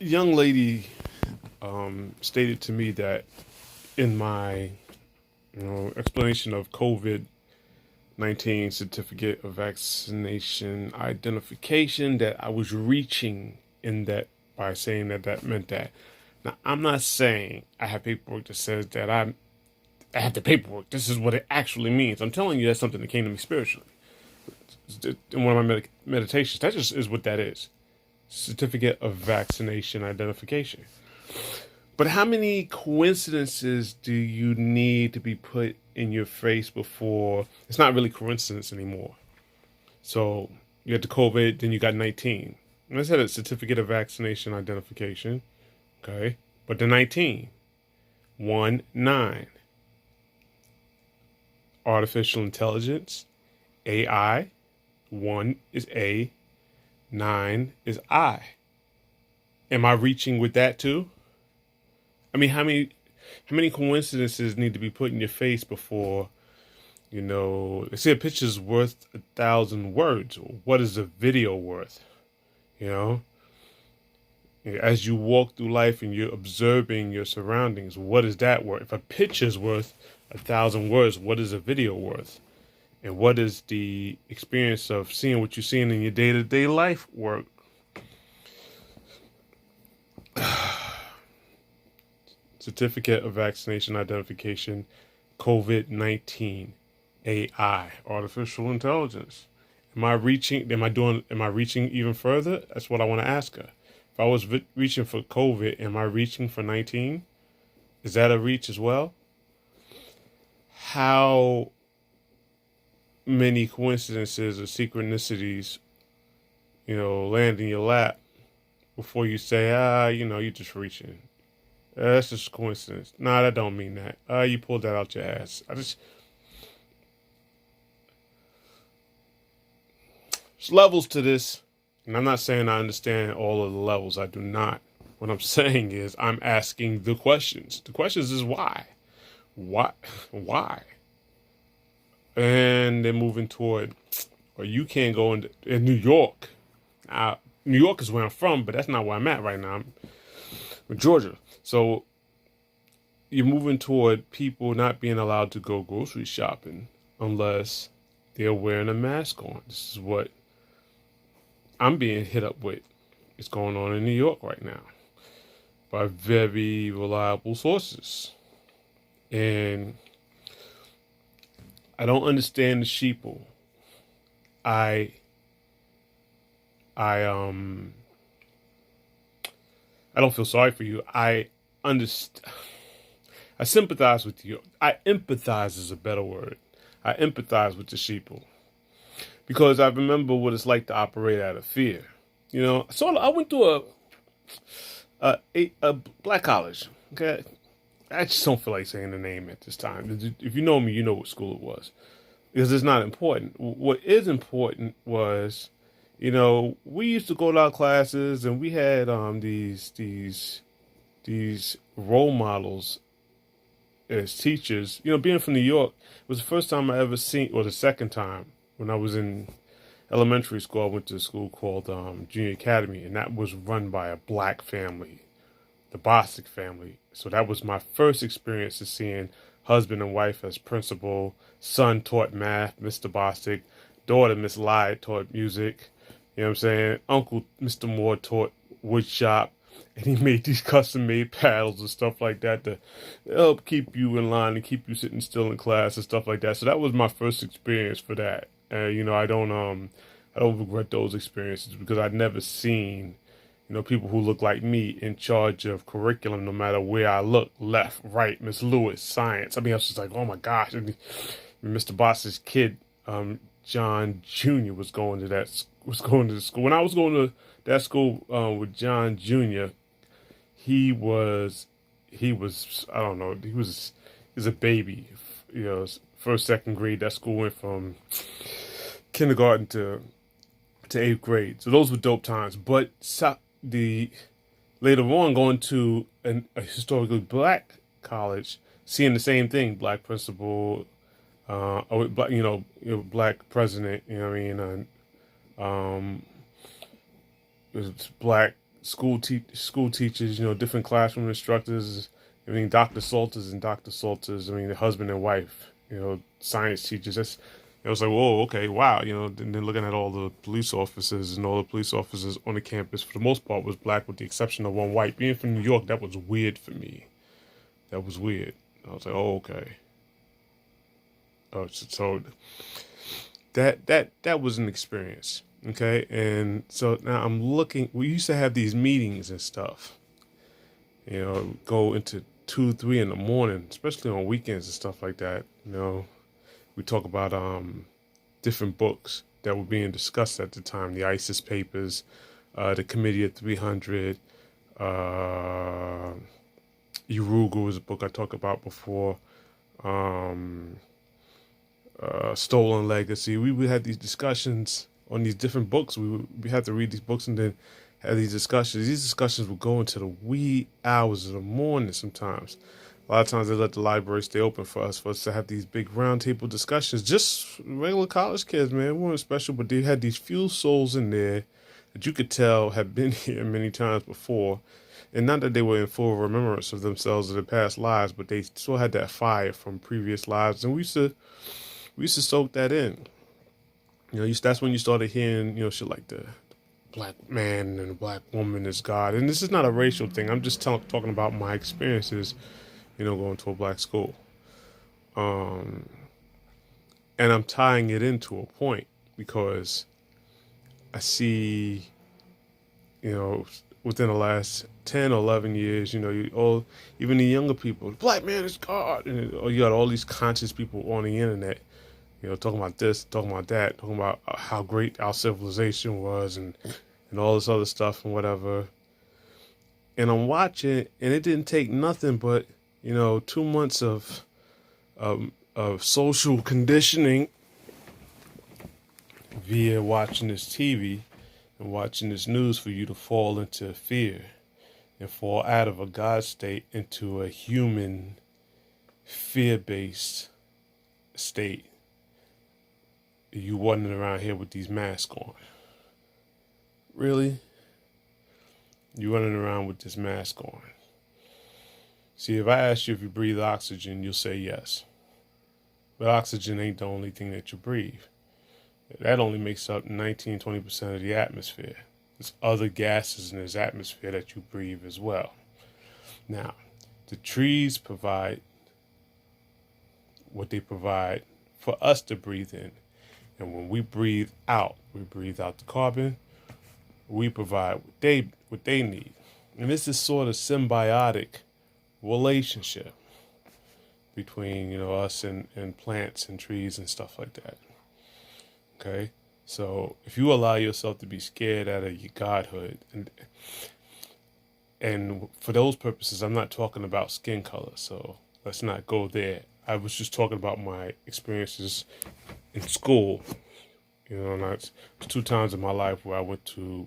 young lady stated to me that in my explanation of COVID-19 certificate of vaccination identification that I was reaching in that by saying that that meant that. Now, I'm not saying I have paperwork that says that I have the paperwork. This is what it actually means. I'm telling you that's something that came to me spiritually in one of my meditations. That just is what that is. Certificate of vaccination identification. But how many coincidences do you need to be put in your face before it's not really coincidence anymore? So you got the COVID, then you got 19. And I said a certificate of vaccination identification. Okay. But the 19, 1, 9, artificial intelligence, AI, 1 is A, 9 is I. Am I reaching with that too? I mean, how many coincidences need to be put in your face before, they say a picture's worth 1,000 words. What is a video worth? You know, as you walk through life and you're observing your surroundings, what is that worth? If a picture's worth 1,000 words, what is a video worth? And what is the experience of seeing what you're seeing in your day-to-day life work? Certificate of vaccination identification, COVID-19, AI, artificial intelligence. Am I reaching? Am I reaching even further? That's what I want to ask her. If I was reaching for COVID, am I reaching for 19? Is that a reach as well? How many coincidences or synchronicities, land in your lap before you say, you're just reaching? That's just coincidence. Nah, that don't mean that. You pulled that out your ass. There's levels to this, and I'm not saying I understand all of the levels. I do not. What I'm saying is I'm asking the questions. The questions is why, why, and they're moving toward, or you can't go in New York. New York is where I'm from, but that's not where I'm at right now. I'm in Georgia. So you're moving toward people not being allowed to go grocery shopping unless they're wearing a mask on. This is what I'm being hit up with. It's going on in New York right now by very reliable sources. And I don't understand the sheeple. I don't feel sorry for you. I understand. I sympathize with you. I empathize is a better word. I empathize with the sheeple because I remember what it's like to operate out of fear. So I went through a black college. Okay, I just don't feel like saying the name at this time. If you know me, you know what school it was because it's not important. What is important was, we used to go to our classes and we had these role models as teachers. Being from New York, it was the first time I ever seen, or the second time when I was in elementary school. I went to a school called Junior Academy, and that was run by a black family, the Bostic family. So that was my first experience of seeing husband and wife as principal. Son taught math, Mr. Bostic. Daughter, Miss Lyde, taught music. You know what I'm saying? Uncle, Mr. Moore, taught wood shop. And he made these custom made paddles and stuff like that to help keep you in line and keep you sitting still in class and stuff like that. So that was my first experience for that. I don't regret those experiences because I'd never seen, people who look like me in charge of curriculum no matter where I look, left, right, Miss Lewis, science. I mean, I was just like, oh my gosh. And Mr. Boss's kid, John Jr. was going to the school. When I was going to that school with John Jr., he was I don't know, he's a baby, first, second grade. That school went from kindergarten to eighth grade. So those were dope times. But the later on going to a historically black college, seeing the same thing, black principal, black president, it was black school teachers, different classroom instructors. I mean, Dr. Salters and Dr. Salters. I mean, the husband and wife. Science teachers. It was like, whoa, okay, wow. And then looking at all the police officers and all the police officers on the campus, for the most part, was black, with the exception of one white. Being from New York, that was weird for me. That was weird. I was like, oh, okay. Oh, so that was an experience. Okay, and so now I'm looking. We used to have these meetings and stuff. Go into 2, 3 in the morning, especially on weekends and stuff like that. We talk about different books that were being discussed at the time: the ISIS papers, the Committee of 300, Urugu was a book I talked about before. Stolen Legacy. We would have these discussions on these different books. We had to read these books and then have these discussions. These discussions would go into the wee hours of the morning sometimes. A lot of times they let the library stay open for us to have these big roundtable discussions. Just regular college kids, man. We weren't special, but they had these few souls in there that you could tell had been here many times before. And not that they were in full remembrance of themselves of their past lives, but they still had that fire from previous lives. And we used to soak that in. That's when you started hearing, shit like the black man and the black woman is God. And this is not a racial thing. I'm just talking about my experiences, going to a black school. And I'm tying it into a point because I see, within the last 10 or 11 years, even the younger people, black man is God. And you got all these conscious people on the internet, talking about this, talking about that, talking about how great our civilization was and all this other stuff and whatever. And I'm watching, and it didn't take nothing but, 2 months of social conditioning via watching this TV and watching this news for you to fall into fear and fall out of a God state into a human fear-based state. You wandering around here with these masks on. Really? You running around with this mask on. See, if I ask you if you breathe oxygen, you'll say yes. But oxygen ain't the only thing that you breathe. That only makes up 19-20% of the atmosphere. There's other gases in this atmosphere that you breathe as well. Now, the trees provide what they provide for us to breathe in. And when we breathe out the carbon, we provide what they need. And this is sort of symbiotic relationship between, us and plants and trees and stuff like that. Okay? So if you allow yourself to be scared out of your godhood, and for those purposes, I'm not talking about skin color, so let's not go there. I was just talking about my experiences in school. It's 2 times in my life where I went to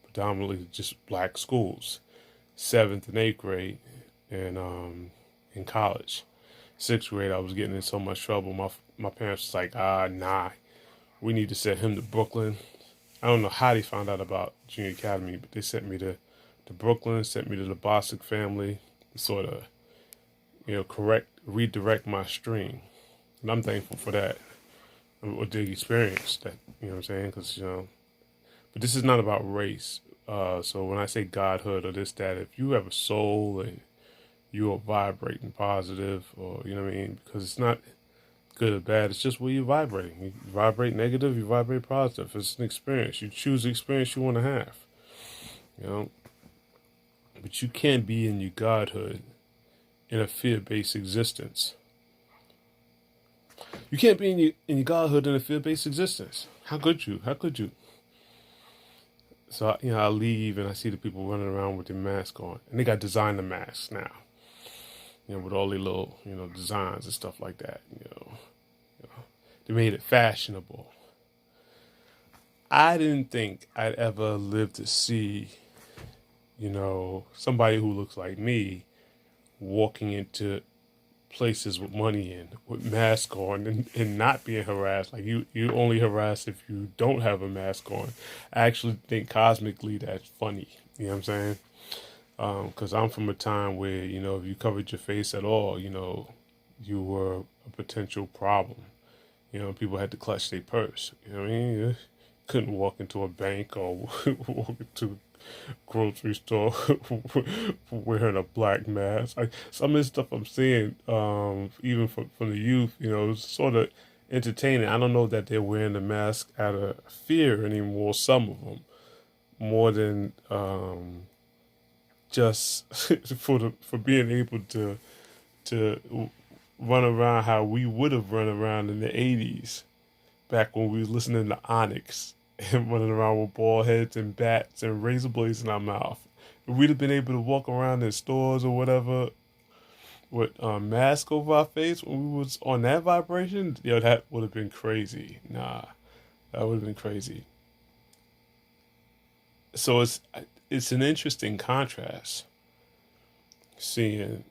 predominantly just black schools, 7th and 8th grade, and in college. 6th grade, I was getting in so much trouble. My parents was like, nah, we need to send him to Brooklyn. I don't know how they found out about Junior Academy, but they sent me to Brooklyn, sent me to the Bostic family, to sort of, redirect my stream. And I'm thankful for that. Or the experience that, what I'm saying? Because, but this is not about race. So when I say godhood or this, that, if you have a soul and you are vibrating positive, or, what I mean? Because it's not good or bad, it's just where you're vibrating. You vibrate negative, you vibrate positive. It's an experience. You choose the experience you want to have, But you can't be in your godhood in a fear-based existence. You can't be in your godhood in a fear-based existence. How could you? So, I leave and I see the people running around with their mask on. And they got designer masks now. With all their little, designs and stuff like that. They made it fashionable. I didn't think I'd ever live to see, somebody who looks like me walking into places with money in, with mask on, and not being harassed. Like you only harass if you don't have a mask on. I actually think cosmically that's funny. You know what I'm saying? Because I'm from a time where, if you covered your face at all, you were a potential problem. People had to clutch their purse. You know what I mean? You couldn't walk into a bank or walk into a grocery store wearing a black mask. Some of the stuff I'm seeing, even from the youth, it's sort of entertaining. I don't know that they're wearing the mask out of fear anymore. Some of them more than just for being able to run around how we would have run around in the 80s, back when we was listening to Onyx and running around with ball heads and bats and razor blades in our mouth. If we'd have been able to walk around in stores or whatever with a mask over our face when we was on that vibration, that would have been crazy. Nah, that would have been crazy. So it's an interesting contrast seeing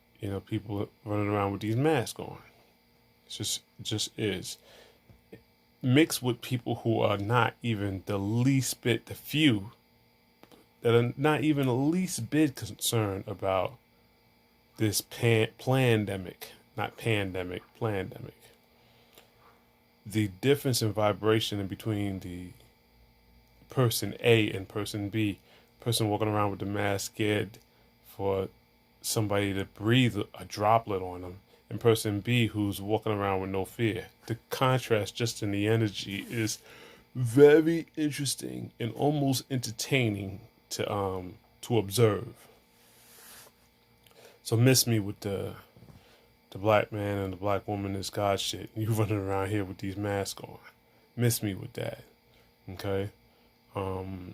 people running around with these masks on. It just is mixed with people who are not even the least bit, the few that are not even the least bit concerned about this plandemic, not pandemic, plandemic. The difference in vibration in between the person A and person B, person walking around with the mask scared for somebody to breathe a droplet on them, and person B who's walking around with no fear. The contrast just in the energy is very interesting and almost entertaining to observe. So miss me with the black man and the black woman is God shit. You running around here with these masks on. Miss me with that. Okay? I'm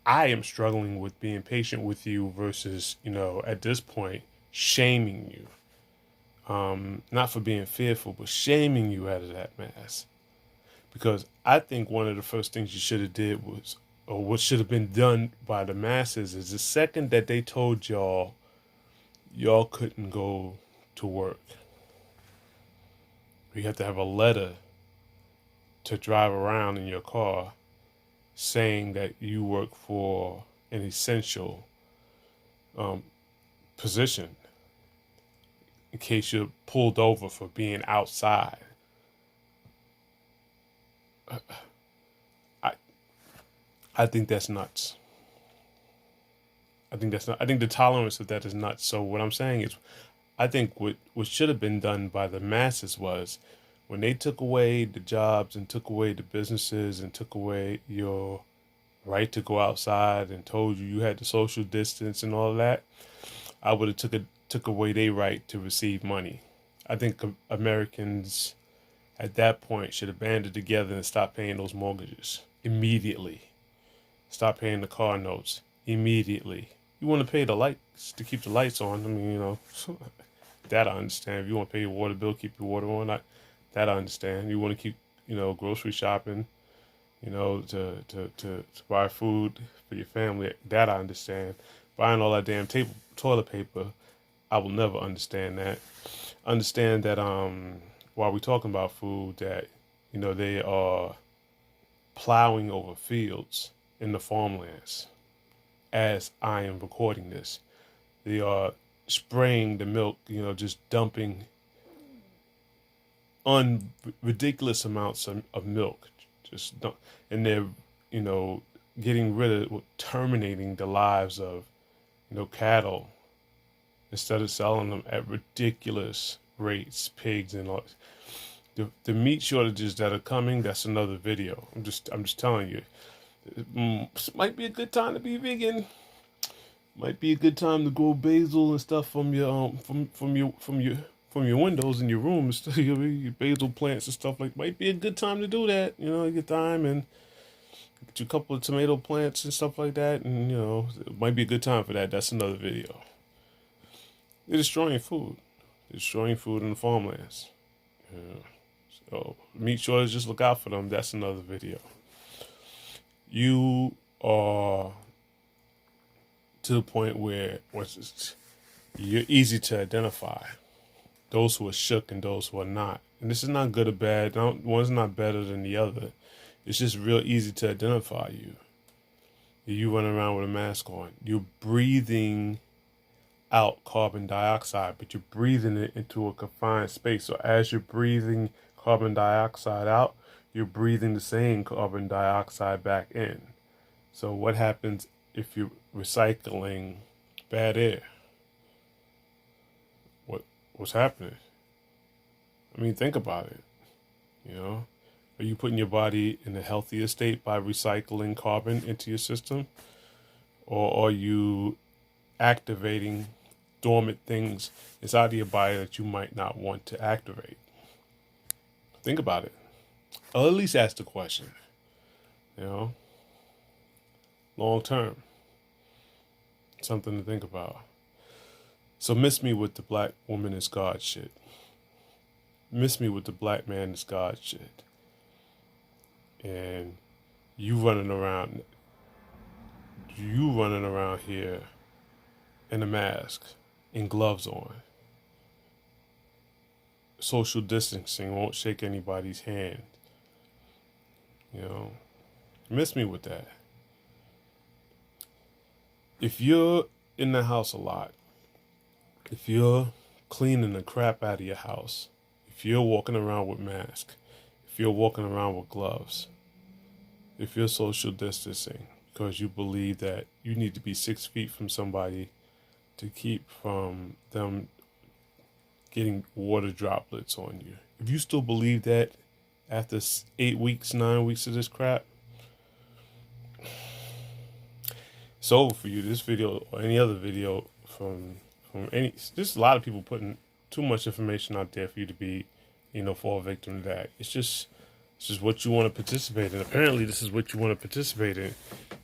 I am struggling with being patient with you versus, at this point, shaming you. Not for being fearful, but shaming you out of that mask. Because I think one of the first things you should have did was, or what should have been done by the masses, is the second that they told y'all couldn't go to work. You have to have a letter to drive around in your car saying that you work for an essential position in case you're pulled over for being outside. I think that's nuts. I think the tolerance of that is nuts. So what I'm saying is, I think what should have been done by the masses was when they took away the jobs and took away the businesses and took away your right to go outside and told you had to social distance and all that, I would have took away their right to receive money. I think Americans at that point should have banded together and stopped paying those mortgages immediately. Stop paying the car notes immediately. You want to pay the lights to keep the lights on. I mean, that I understand. If you want to pay your water bill, keep your water on. That I understand. You want to keep, grocery shopping, to buy food for your family. That I understand. Buying all that damn toilet paper, I will never understand that. Understand that while we're talking about food, that they are plowing over fields in the farmlands as I am recording this. They are spraying the milk, just dumping ridiculous amounts of milk, and they're, getting rid of, terminating the lives of, cattle instead of selling them at ridiculous rates, pigs and all. The meat shortages that are coming, that's another video. I'm just telling you. This might be a good time to be vegan. Might be a good time to grow basil and stuff from your from your windows in your rooms. Your basil plants and stuff like. Might be a good time to do that. Your time and get you a couple of tomato plants and stuff like that, and it might be a good time for that. That's another video. They're destroying food. They're destroying food in the farmlands. So meat shortage, just look out for them. That's another video. You are to the point where you're easy to identify. Those who are shook and those who are not. And this is not good or bad. One's not better than the other. It's just real easy to identify you. You running around with a mask on. You're breathing out carbon dioxide, but you're breathing it into a confined space. So as you're breathing carbon dioxide out, you're breathing the same carbon dioxide back in. So what happens if you're recycling bad air? What's happening? I mean, think about it. You know, are you putting your body in a healthier state by recycling carbon into your system? Or are you activating dormant things inside of your body that you might not want to activate? Think about it. Or at least ask the question. You know, long term. Something to think about. So miss me with the black woman is God shit. Miss me with the black man is God shit. And you running around here in a mask and gloves on. Social distancing, won't shake anybody's hand. You know, miss me with that. If you're in the house a lot, if you're cleaning the crap out of your house, if you're walking around with masks, if you're walking around with gloves, if you're social distancing because you believe that you need to be 6 feet from somebody to keep from them getting water droplets on you, if you still believe that after 8 weeks, 9 weeks of this crap, it's over for you. This video or any other video from any, there's a lot of people putting too much information out there for you to be, fall victim to that. It's just what you want to participate in. Apparently, this is what you want to participate in.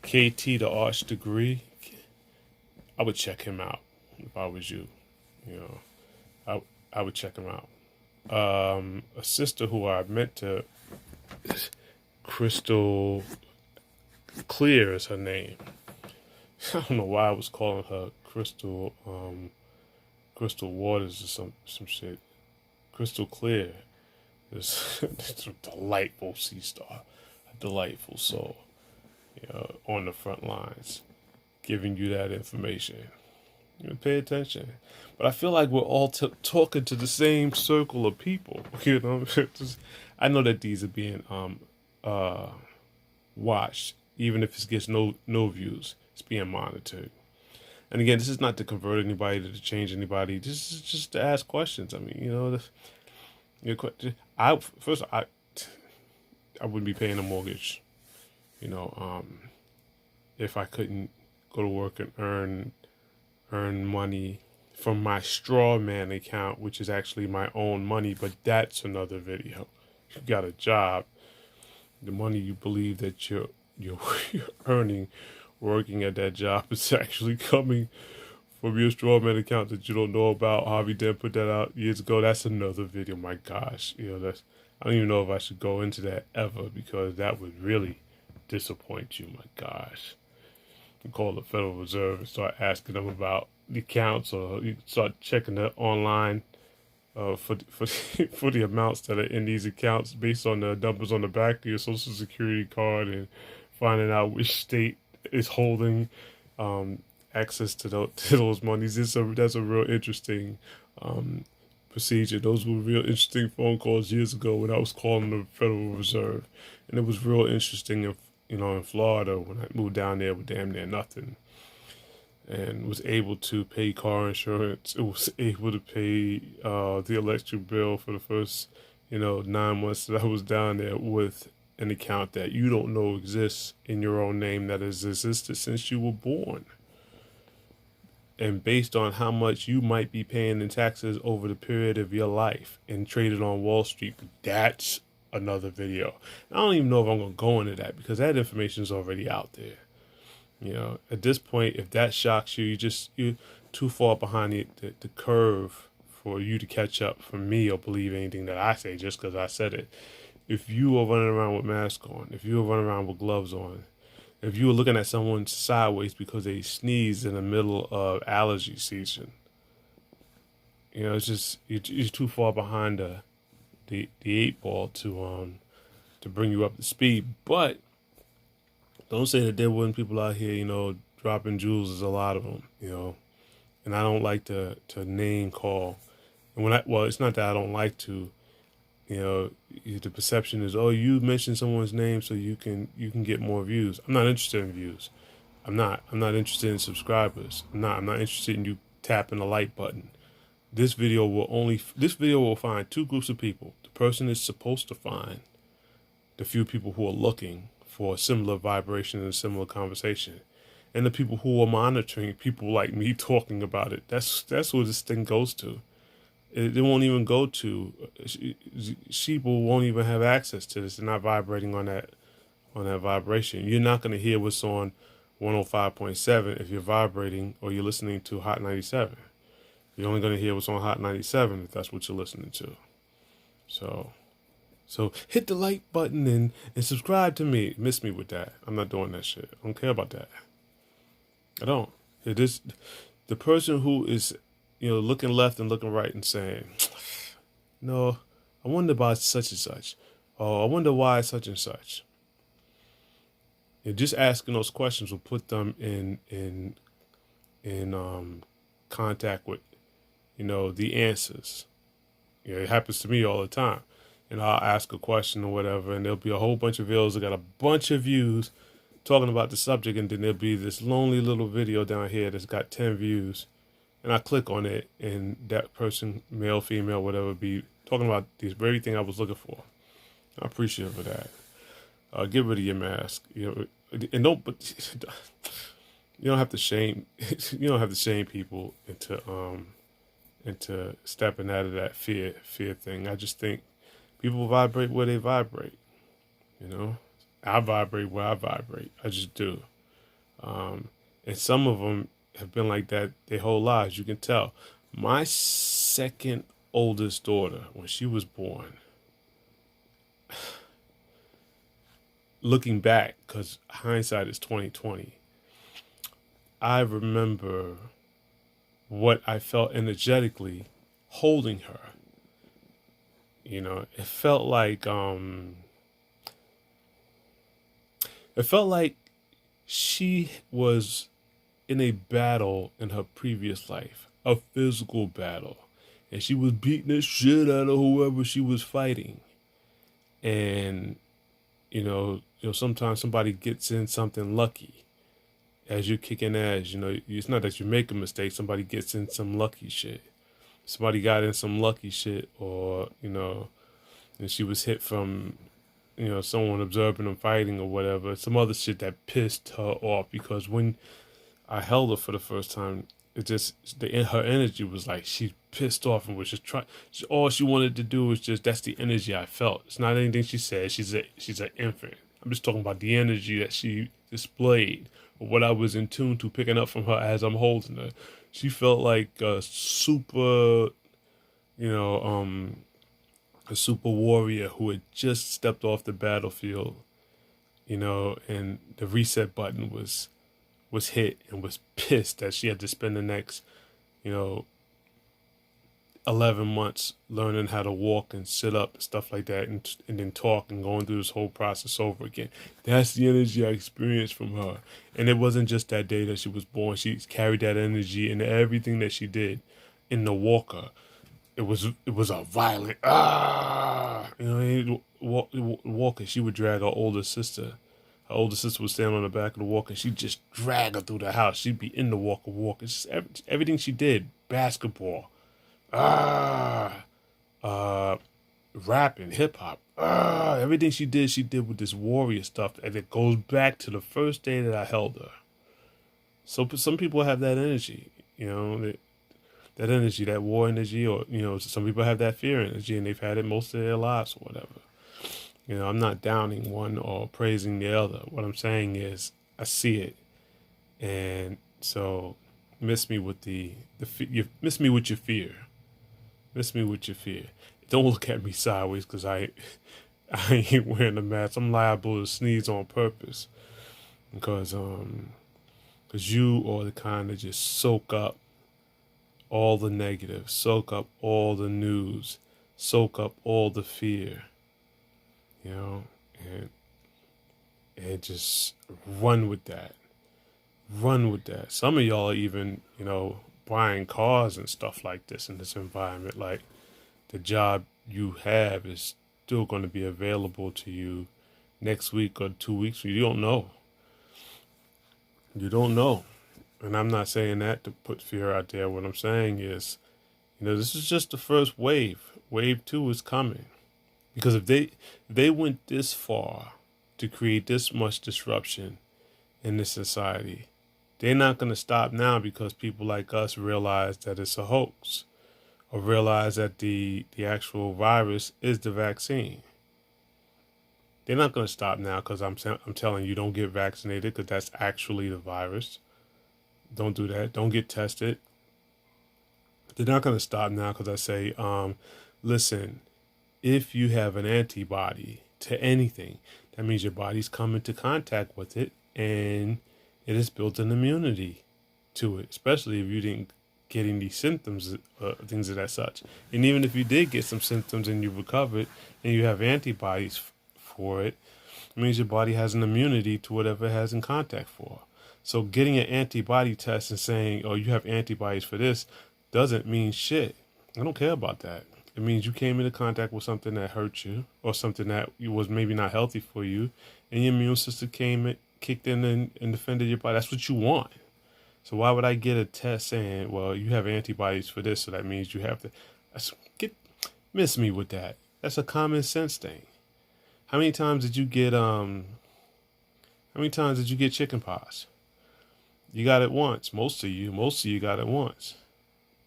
KT, the arts degree, I would check him out if I was you. I would check him out. A sister who I meant to, Crystal Clear is her name. I don't know why I was calling her Crystal Waters or some shit. Crystal Clear is a delightful sea star, a delightful soul, on the front lines, giving you that information. Pay attention. But I feel like we're all talking to the same circle of people. I know that these are being watched, even if it gets no views. It's being monitored. And again, this is not to convert anybody, to change anybody. This is just to ask questions. I mean, I wouldn't be paying a mortgage, if I couldn't go to work and earn money from my straw man account, which is actually my own money, but that's another video. You got a job, the money you believe that you're earning working at that job is actually coming from your straw man account that you don't know about. Harvey Dent put that out years ago. That's another video. My gosh, I don't even know if I should go into that ever, because that would really disappoint you. My gosh. You call the Federal Reserve and start asking them about the accounts, or you start checking the online for the amounts that are in these accounts based on the numbers on the back of your Social Security card, and finding out which state is holding access to those monies. That's a real interesting procedure. Those were real interesting phone calls years ago when I was calling the Federal Reserve, and it was real interesting. In Florida, when I moved down there with damn near nothing, and was able to pay car insurance, it was able to pay the electric bill for the first 9 months that I was down there with an account that you don't know exists in your own name, that has existed since you were born. And based on how much you might be paying in taxes over the period of your life and traded on Wall Street, that's another video. I don't even know if I'm going to go into that, because that information is already out there. At this point, if that shocks you, you're too far behind the curve for you to catch up from me or believe anything that I say just because I said it. If you are running around with masks on, if you are running around with gloves on, If you were looking at someone sideways because they sneezed in the middle of allergy season, it's just you're too far behind the eight ball to bring you up to speed. But don't say that there weren't people out here, dropping jewels. There's a lot of them, and I don't like to name call. And it's not that I don't like to, the perception is, oh, you mentioned someone's name so you can get more views. I'm not interested in views. I'm not interested in subscribers. I'm not interested in you tapping the like button. This video will find two groups of people. The person is supposed to find the few people who are looking for a similar vibration and a similar conversation, and the people who are monitoring people like me talking about it. That's what this thing goes to. It won't even go to sheeple won't even have access to this. They're not vibrating on that vibration. You're not going to hear what's on 105.7 if you're vibrating or you're listening to Hot 97. You're only going to hear what's on Hot 97 if that's what you're listening to. So hit the like button and subscribe to me. Miss me with that. I'm not doing that shit. I don't care about that. I don't. It is the person who is, looking left and looking right and saying, no, I wonder about such and such. Oh, I wonder why such and such. And just asking those questions will put them in contact with, the answers. It happens to me all the time. And I'll ask a question or whatever, and there'll be a whole bunch of videos that got a bunch of views talking about the subject, and then there'll be this lonely little video down here that's got 10 views, and I click on it, and that person, male, female, whatever, be talking about this very thing I was looking for. I appreciate it for that. Get rid of your mask, and but you don't have to shame people into stepping out of that fear thing. I just think people vibrate where they vibrate. I vibrate where I vibrate. I just do. And some of them have been like that their whole lives. You can tell. My second oldest daughter, when she was born, looking back, because hindsight is 20/20, I remember what I felt energetically holding her. It felt like she was in a battle in her previous life, a physical battle, and she was beating the shit out of whoever she was fighting. And sometimes somebody gets in something lucky as you're kicking ass. It's not that you make a mistake. Somebody gets in some lucky shit. Somebody got in some lucky shit, or and she was hit from someone observing them fighting or whatever, some other shit that pissed her off. Because when I held her for the first time, it just her energy was like she pissed off and was just trying. All she wanted to do was that's the energy I felt. It's not anything she said. She's an infant. I'm just talking about the energy that she displayed, or what I was in tune to picking up from her as I'm holding her. She felt like a super, a super warrior who had just stepped off the battlefield, and the reset button was hit, and was pissed that she had to spend the next, 11 months learning how to walk and sit up and stuff like that, and then talk, and going through this whole process over again. That's the energy I experienced from her. And it wasn't just that day that she was born. She carried that energy in everything that she did in the walker. It was a violent walker. She would drag her older sister. Her older sister would stand on the back of the walker, and she'd just drag her through the house. She'd be in the walker walking. Just everything she did. Basketball. Rapping, hip hop. Everything she did with this warrior stuff. And it goes back to the first day that I held her. So some people have that energy, that energy, that war energy, or, some people have that fear energy, and they've had it most of their lives or whatever. I'm not downing one or praising the other. What I'm saying is I see it. And so miss me with miss me with your fear. Miss me with your fear. Don't look at me sideways, because I ain't wearing a mask. I'm liable to sneeze on purpose. because you are the kind that just soak up all the negative, soak up all the news, soak up all the fear, you know, and just run with that. Run with that. Some of y'all are even, buying cars and stuff like this in this environment. Like the job you have is still going to be available to you next week or 2 weeks. You don't know. You don't know. And I'm not saying that to put fear out there. What I'm saying is, this is just the first wave. Wave two is coming. Because if they went this far to create this much disruption in this society, they're not going to stop now because people like us realize that it's a hoax or realize that the actual virus is the vaccine. They're not going to stop now because I'm telling you, don't get vaccinated because that's actually the virus. Don't do that. Don't get tested. They're not going to stop now because I say, listen, if you have an antibody to anything, that means your body's come into contact with it and it has built an immunity to it, especially if you didn't get any symptoms, things of that such. And even if you did get some symptoms and you recovered and you have antibodies for it, it means your body has an immunity to whatever it has in contact for. So getting an antibody test and saying, oh, you have antibodies for this doesn't mean shit. I don't care about that. It means you came into contact with something that hurt you or something that was maybe not healthy for you, and your immune system kicked in and defended your body. That's what you want. So why would I get a test saying, well, you have antibodies for this, so that means you have to miss me with that. That's a common sense thing. How many times did you get chicken pox? You got it once. Most of you got it once.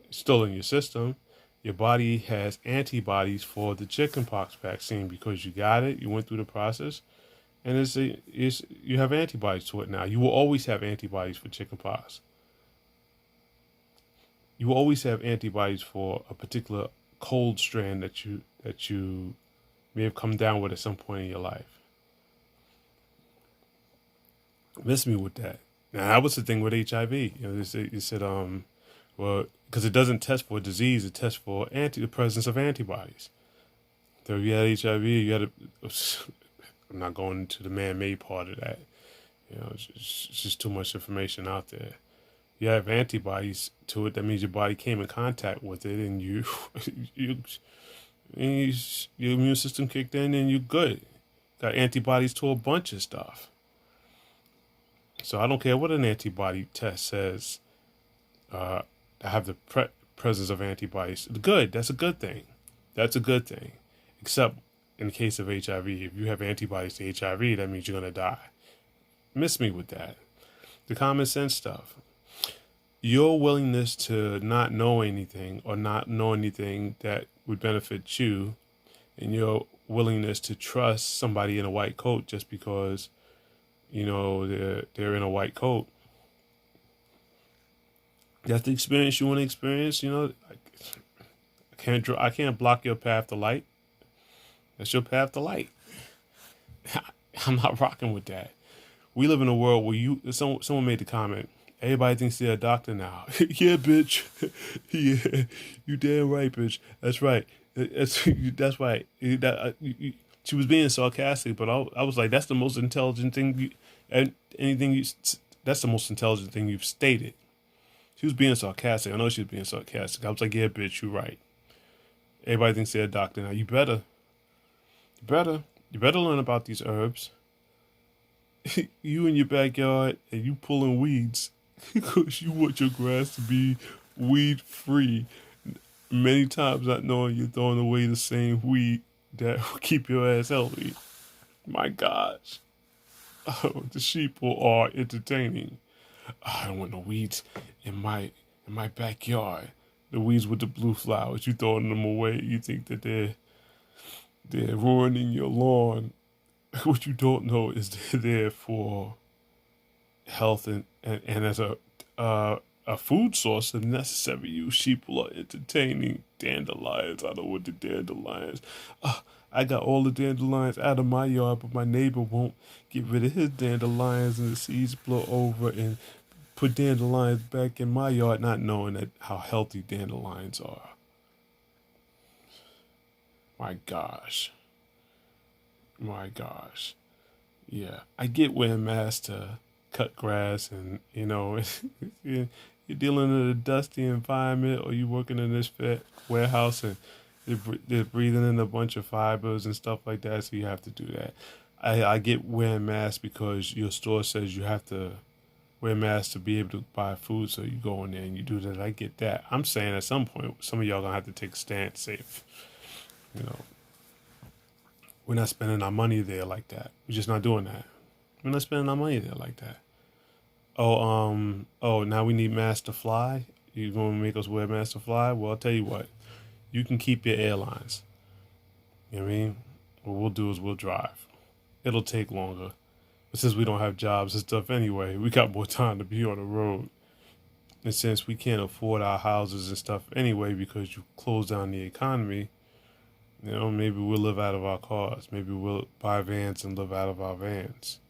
It's still in your system. Your body has antibodies for the chickenpox vaccine because you got it. You went through the process, and you have antibodies to it now. You will always have antibodies for chickenpox. You will always have antibodies for a particular cold strand that you may have come down with at some point in your life. Miss me with that. Now that was the thing with HIV. They said well, because it doesn't test for a disease, it tests for the presence of antibodies. So if you had HIV, you had I'm not going into the man-made part of that. It's just too much information out there. You have antibodies to it. That means your body came in contact with it, and your immune system kicked in, and you're good. Got antibodies to a bunch of stuff. So I don't care what an antibody test says. I have the presence of antibodies. Good. That's a good thing. That's a good thing. Except in the case of HIV, if you have antibodies to HIV, that means you're going to die. Miss me with that. The common sense stuff. Your willingness to not know anything or not know anything that would benefit you, and your willingness to trust somebody in a white coat just because, they're in a white coat. That's the experience you want to experience. I can't block your path to light. That's your path to light. I'm not rocking with that. We live in a world where someone made the comment, everybody thinks they're a doctor now. Yeah, bitch. Yeah, you damn right, bitch. That's right. That's right. She was being sarcastic, but I was like, that's the most intelligent thing. That's the most intelligent thing you've stated. She was being sarcastic. I know she was being sarcastic. I was like, yeah, bitch, you're right. Everybody thinks they're a doctor now. You better learn about these herbs. You in your backyard and you pulling weeds because you want your grass to be weed free. Many times not knowing you're throwing away the same weed that will keep your ass healthy. My gosh. Oh, the sheep are entertaining. I don't want no weeds in my backyard. The weeds with the blue flowers, you throwing them away. You think that they're ruining your lawn. What you don't know is they're there for health and as a a food source of necessary use. Sheeple are entertaining. Dandelions. I don't want the dandelions. I got all the dandelions out of my yard, but my neighbor won't get rid of his dandelions, and the seeds blow over and put dandelions back in my yard, not knowing that how healthy dandelions are. My gosh. My gosh. Yeah, I get wearing masks to cut grass, and you're dealing in a dusty environment, or you working in this warehouse, and they're breathing in a bunch of fibers and stuff like that, so you have to do that. I get wearing masks because your store says you have to wear masks to be able to buy food, so you go in there and you do that. I get that. I'm saying at some point, some of y'all gonna have to take a stand safe. You know, we're not spending our money there like that. We're just not doing that. We're not spending our money there like that. Now we need masks to fly. You gonna make us wear masks to fly? Well, I'll tell you what. You can keep your airlines. You know what I mean? What we'll do is we'll drive. It'll take longer. But since we don't have jobs and stuff anyway, we got more time to be on the road. And since we can't afford our houses and stuff anyway because you close down the economy, maybe we'll live out of our cars. Maybe we'll buy vans and live out of our vans.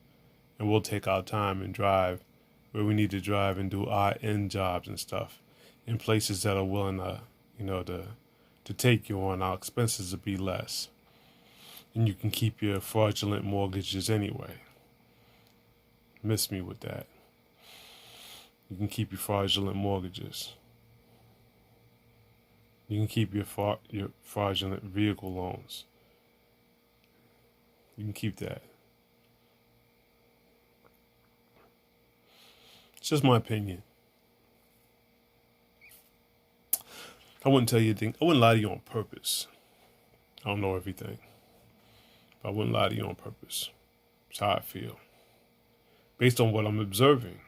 And we'll take our time and drive where we need to drive and do our end jobs and stuff in places that are willing to, to take you on. Our expenses will be less. And you can keep your fraudulent mortgages anyway. Miss me with that. You can keep your fraudulent mortgages. You can keep your fraudulent vehicle loans. You can keep that. It's just my opinion. I wouldn't tell you anything. I wouldn't lie to you on purpose. I don't know everything. But I wouldn't lie to you on purpose. It's how I feel. Based on what I'm observing.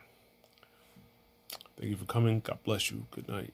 Thank you for coming. God bless you. Good night.